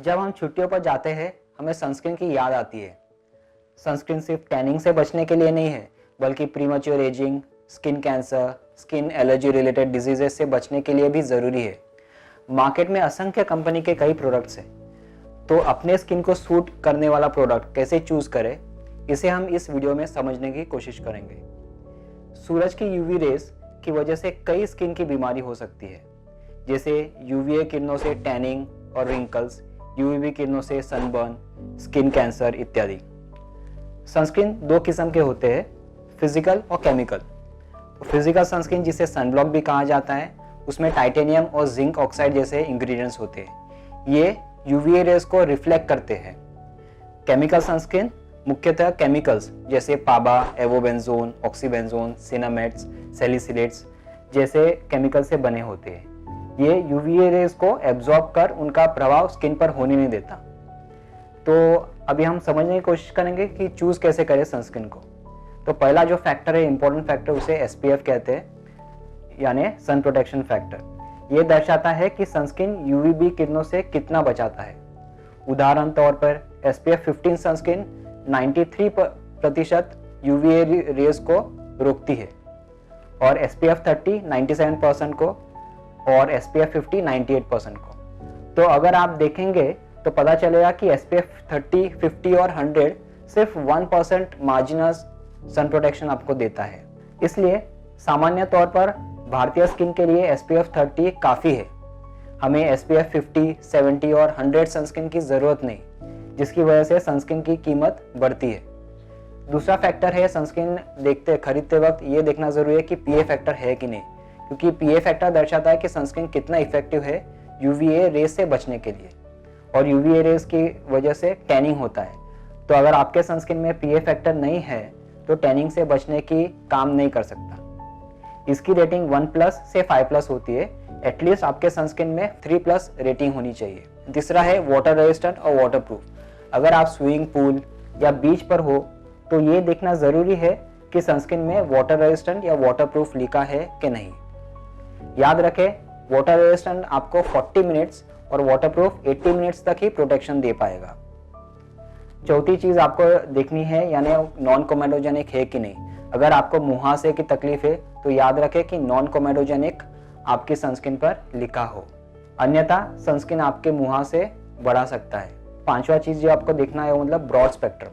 जब हम छुट्टियों पर जाते हैं हमें सनस्क्रीन की याद आती है। सनस्क्रीन सिर्फ टैनिंग से बचने के लिए नहीं है, बल्कि premature ageing, skin cancer, skin allergy related diseases से बचने के लिए भी ज़रूरी है। मार्केट में असंख्य कंपनी के कई प्रोडक्ट्स हैं, तो अपने स्किन को सूट करने वाला प्रोडक्ट कैसे चूज़ करें, इसे हम इस वीडियो में समझने की कोशिश करेंगे। सूरज की यूवी रेस की वजह से कई स्किन की बीमारी हो सकती है, जैसे यूवीए किरणों से टैनिंग और रिंकल्स, यूवीबी किरणों से सनबर्न, स्किन कैंसर इत्यादि। सनस्क्रीन दो किस्म के होते हैं, फिजिकल और केमिकल। फिजिकल सनस्क्रीन, जिसे सनब्लॉक भी कहा जाता है, उसमें टाइटेनियम और जिंक ऑक्साइड जैसे इंग्रेडिएंट्स होते हैं। ये यूवीए रेस को रिफ्लेक्ट करते हैं। केमिकल सनस्क्रीन मुख्यतः केमिकल्स जैसे पाबा, एवोबेंजोन, ऑक्सीबेंजोन, सिनामेट्स, सैलिसिलेट्स जैसे केमिकल से बने होते हैं। ये यूवीए रेस को एब्जॉर्ब कर उनका प्रभाव स्किन पर होने नहीं देता। तो अभी हम समझने की कोशिश करेंगे कि चूज कैसे करें सनस्क्रीन को। तो पहला जो फैक्टर है, इंपॉर्टेंट फैक्टर, उसे एसपीएफ कहते हैं, यानी सन प्रोटेक्शन फैक्टर। ये दर्शाता है कि सनस्क्रीन यूवीबी किरणों से कितना बचाता है। उदाहरण तौर पर एसपीएफ 15 सनस्क्रीन 93% यूवीए रेस को रोकती है और एसपीएफ 30 97% को और SPF 50 98% को। तो अगर आप देखेंगे तो पता चलेगा कि SPF 30, 50 और 100 सिर्फ 1% मार्जिनल सन प्रोटेक्शन आपको देता है। इसलिए सामान्य तौर पर भारतीय स्किन के लिए SPF 30 काफ़ी है। हमें SPF 50, 70 और 100 सनस्क्रीन की ज़रूरत नहीं, जिसकी वजह से सनस्क्रीन की कीमत बढ़ती है। दूसरा फैक्टर है, सनस्क्रीन खरीदते वक्त ये देखना ज़रूरी है कि PA फैक्टर है कि नहीं, क्योंकि PA फैक्टर दर्शाता है कि सनस्क्रीन कितना इफेक्टिव है यूवीए रेस से बचने के लिए, और यूवीए रेस की वजह से टैनिंग होता है। तो अगर आपके सनस्क्रीन में PA फैक्टर नहीं है तो टैनिंग से बचने की काम नहीं कर सकता। इसकी रेटिंग 1+ से 5+ होती है। एटलीस्ट आपके सनस्क्रीन में 3+ रेटिंग होनी चाहिए। तीसरा है वाटर रेजिस्टेंट और वाटरप्रूफ। अगर आप स्विमिंग पूल या बीच पर हो तो ये देखना ज़रूरी है कि सनस्क्रीन में वाटर रेजिस्टेंट या वाटरप्रूफ लिखा है कि नहीं। याद रखें, वाटर रेजिस्टेंट आपको 40 मिनट्स और वाटरप्रूफ 80 मिनट्स तक ही प्रोटेक्शन दे पाएगा। चौथी चीज़ आपको देखनी है, यानी नॉन कोमेडोजेनिक है कि नहीं। अगर आपको मुहासे की तकलीफ है तो याद रखें कि नॉन कोमेडोजेनिक आपकी सनस्क्रीन पर लिखा हो, अन्यथा सनस्क्रीन आपके मुहासे बढ़ा सकता है। पांचवा चीज़ जो आपको देखना है वो मतलब ब्रॉड स्पेक्ट्रम।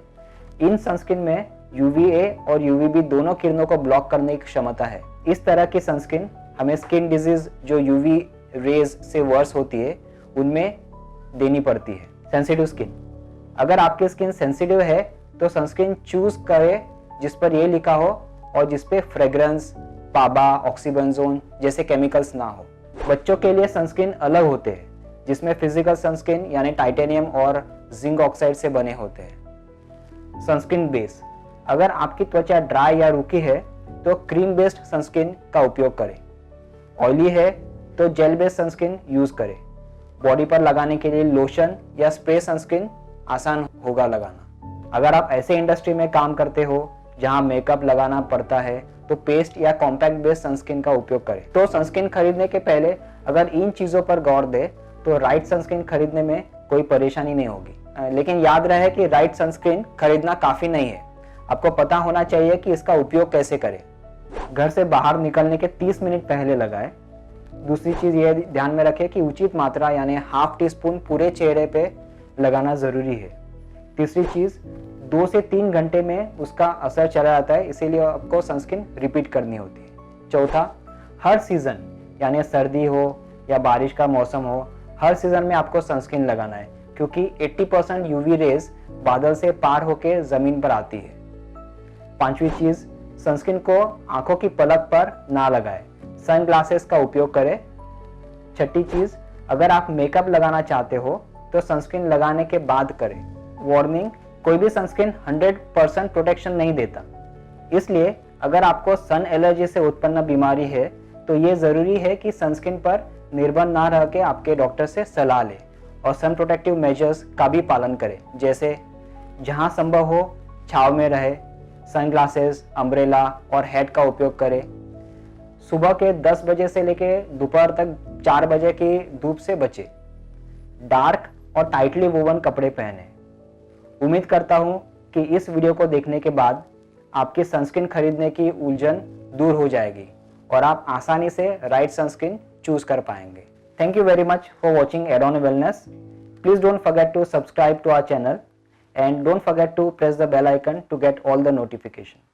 इन सनस्क्रीन में यूवीए और यूवीबी दोनों किरणों को ब्लॉक करने की क्षमता है। इस तरह की सनस्क्रीन हमें स्किन डिजीज जो यूवी रेज से वर्स होती है उनमें देनी पड़ती है। सेंसिटिव स्किन, अगर आपकी स्किन सेंसिटिव है तो सनस्क्रीन चूज करें जिस पर यह लिखा हो और जिस पे फ्रेग्रेंस, पाबा, ऑक्सीबेंजोन जैसे केमिकल्स ना हो। बच्चों के लिए सनस्क्रीन अलग होते हैं, जिसमें फिजिकल सनस्क्रीन यानी टाइटेनियम और जिंक ऑक्साइड से बने होते हैं। सनस्क्रीन बेस, अगर आपकी त्वचा ड्राई या रूखी है तो क्रीम बेस्ड सनस्क्रीन का उपयोग करें। ऑयली है तो जेल बेस्ड सनस्क्रीन यूज करें। बॉडी पर लगाने के लिए लोशन या स्प्रे सनस्क्रीन आसान होगा लगाना। अगर आप ऐसे इंडस्ट्री में काम करते हो जहां मेकअप लगाना पड़ता है तो पेस्ट या कॉम्पैक्ट बेस्ड सनस्क्रीन का उपयोग करें। तो सनस्क्रीन खरीदने के पहले अगर इन चीजों पर गौर दें तो राइट सनस्क्रीन खरीदने में कोई परेशानी नहीं होगी। लेकिन याद रहे कि राइट सनस्क्रीन खरीदना काफी नहीं है, आपको पता होना चाहिए कि इसका उपयोग कैसे करें। घर से बाहर निकलने के 30 मिनट पहले लगाएं। दूसरी चीज ये ध्यान में रखें कि उचित मात्रा यानी ½ टीस्पून पूरे चेहरे पे लगाना जरूरी है। तीसरी चीज, 2 से 3 घंटे में उसका असर चला जाता है, इसीलिए आपको सनस्क्रीन रिपीट करनी होती है। चौथा, हर सीजन यानी सर्दी हो या बारिश का मौसम हो, हर सीजन में आपको सनस्क्रीन लगाना है, क्योंकि 80% यूवी रेज बादल से पार होकर जमीन पर आती है। पांचवी चीज, सनस्क्रीन को आंखों की पलक पर ना लगाएं, सन ग्लासेस का उपयोग करें। छठी चीज, अगर आप मेकअप लगाना चाहते हो तो सनस्क्रीन लगाने के बाद करें। वार्निंग, कोई भी सनस्क्रीन 100% प्रोटेक्शन नहीं देता, इसलिए अगर आपको सन एलर्जी से उत्पन्न बीमारी है तो ये जरूरी है कि सनस्क्रीन पर निर्भर ना रह के आपके डॉक्टर से सलाह लें और सन प्रोटेक्टिव मेजर्स का भी पालन करें, जैसे जहां संभव हो छांव में रहे, सनग्लासेस, अम्ब्रेला और हैट का उपयोग करें। सुबह के 10 बजे से लेकर दोपहर तक 4 बजे की धूप से बचें। डार्क और टाइटली वोवन कपड़े पहने। उम्मीद करता हूँ कि इस वीडियो को देखने के बाद आपकी सनस्क्रीन खरीदने की उलझन दूर हो जाएगी और आप आसानी से राइट सनस्क्रीन चूज कर पाएंगे। Thank you very much for watching Add-on Wellness. Please don't forget to subscribe to our channel and don't forget to press the bell icon to get all the notifications.